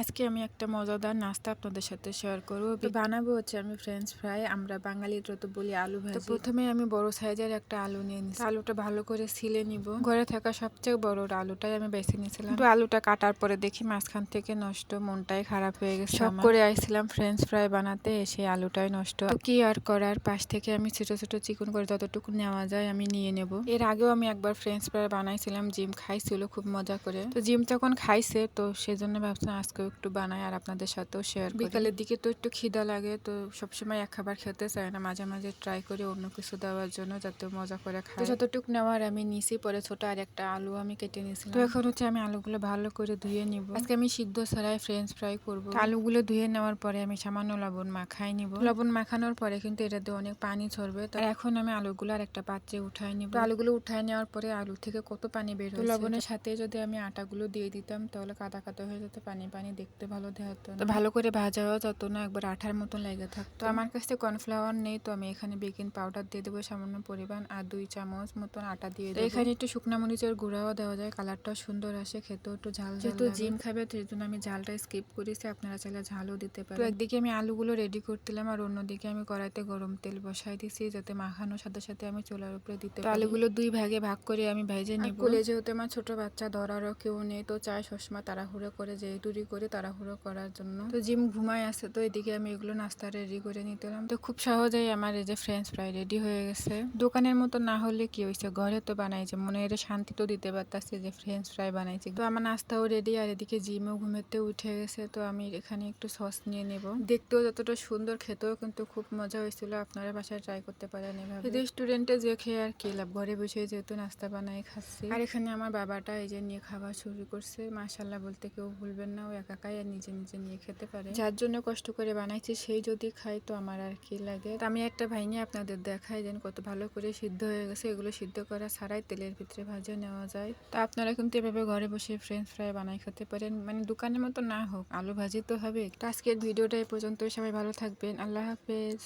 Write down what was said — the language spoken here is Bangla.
আজকে আমি একটা মজাদার নাস্তা আপনাদের সাথে শেয়ার করব। বানাবো হচ্ছে আমি ফ্রেঞ্চ ফ্রাই। আমরা বাঙালিরা তো বলি আলু ভাজি। প্রথমে আমি বড় সাইজের একটা আলু নিয়ে নিচ্ছি। আলুটা ভালো করে ছিলে নিব। ঘরে থাকা সবচেয়ে বড় আলুটাই আমি বেছে নিয়েছিলাম। তো আলুটা কাটার পরে দেখি মাঝখান থেকে নষ্ট, মনটাই খারাপ হয়ে গেছে। শখ করে আইছিলাম ফ্রেঞ্চ ফ্রাই বানাতে, এসে আলুটাই নষ্ট। তো কি আর করার, পাশ থেকে আমি ছোট ছোট চিকন করে যতটুকু নেওয়া যায় আমি নিয়ে নেব। এর আগেও আমি একবার ফ্রেঞ্চ ফ্রাই বানাইছিলাম, জিম খাইছিল খুব মজা করে। তো জিম তখন খাইছে, তো সেজন্য ভাবছিলাম আজকেও একটু বানাই আর আপনাদের সাথেও শেয়ার করি। বিকালের দিকে তো একটু খিদা লাগে, তো সবসময় এক খাবার খেতে চাই না, মাঝে মাঝে ট্রাই করি অন্য কিছু দেওয়ার জন্য যাতে মজা করে খাই। তো যতটুকু নেওয়ার আমি নিছি, পরে ছোট আর একটা আলু আমি কেটে নিয়েছিলাম। তো এখন হচ্ছে আমি আলুগুলো ভালো করে ধুয়ে নিব। আজকে আমি সিদ্ধ ছাড়াই ফ্রেঞ্চ ফ্রাই করব। আলুগুলো ধুয়ে নেওয়ার পরে আমি সামান্য লবণ মাখাই নিব। লবণ মাখানোর পরে কিন্তু এটাতে অনেক পানি ছড়বে। তো এখন আমি আলুগুলো আর একটা পাত্রে উঠাই নিব। তো আলুগুলো উঠাই নেওয়ার পরে আলু থেকে কত পানি বের হয়েছে। লবণের সাথে যদি আমি আটাগুলো দিয়ে দিতাম তাহলে কাদা কাদা হয়ে যেত, পানি পানি দেখতে ভালো দেখাতো না। তো ভালো করে ভাজাও যত না, একবার আঠার মতন লেগে থাকতো। তো আমার কাছে কর্নফ্লাওয়ার নেই, তো আমি এখানে বেকিং পাউডার দিয়ে দেবো সামান্য পরিমাণ, আর 2 চামচ মতন আটা দিয়ে দেবো। এখানে একটু শুকনা মরিচের গুঁড়াও দেওয়া যায়, কালারটাও সুন্দর আসে, খেতেও একটু ঝাল। যেহেতু জিম খাবে সেই জন্য আমি ঝালটা স্কিপ করেছি, আপনারা চাইলে ঝালও দিতে পারেন। তো একদিকে আমি আলুগুলো রেডি করছিলাম আর অন্যদিকে আমি কড়াইতে গরম তেল বসাই দিছি, যাতে মাখানোর সাথে সাথে আমি চুলার উপরে দিতে পারি। আলুগুলো 2 ভাগে ভাগ করে আমি ভেজে নিব। কোলে যেহেতু আমার ছোট বাচ্চা, ধরারও কেউ নেই, তো চাই সবসময় তাড়াহুড়ো করে যে তৈরি করে তাড়াহুড়ো করার জন্য। তো জিম ঘুমায় আছে, তো এদিকে আমি এগুলো নাস্তা রেডি করে নিতেলাম। তো খুব সহজেই আমার এই যে ফ্রেঞ্চ ফ্রাই রেডি হয়ে গেছে। দোকানের মতো না হলে কি হয়েছে, ঘরে তো বানাইছে, মনে এর শান্তি তো দিতে পারতাছে যে ফ্রেঞ্চ ফ্রাই বানাইছি। তো আমার নাস্তাও রেডি, আর এদিকে জিমও ঘুমেতে উঠে গেছে। তো আমি এখানে একটু সস নিয়ে নেব। দেখতেও যতটা সুন্দর, খেতেও কিন্তু খুব মজা হয়েছিল। আপনারা বাসায় ট্রাই করতে পারেন এভাবে। রেস্টুরেন্টে যে খেয়ে আর কি লাভ, ঘরে বসে যেহেতু নাস্তা বানাই খাচ্ছি। আর এখানে আমার বাবাটা এই যে নিয়ে খাওয়া শুরু করছে। মাশাআল্লাহ বলতে কেউ ভুলবেন না, ও একাই আর নিজে নিজে নিয়ে খেতে পারে। যার জন্য কষ্ট করে বানাইছি সেই যদি খাই তো আমার আর কি লাগে। তো আমি একটা ভাঙিয়ে আপনাদের দেখাই দেন কত ভালো করে সিদ্ধ হয়ে গেছে। এগুলো সিদ্ধ করা ছাড়াই তেলের ভিতরে ভাজে নেওয়া যায়। তো আপনারা কিন্তু এভাবে ঘরে বসে ফ্রেঞ্চ ফ্রাই বানাই খেতে পারেন, মানে দোকানের মতো না হোক, আলু ভাজি তো হবে। তো আজকের ভিডিওটা এই পর্যন্ত, সবাই ভালো থাকবেন, আল্লাহ হাফেজ।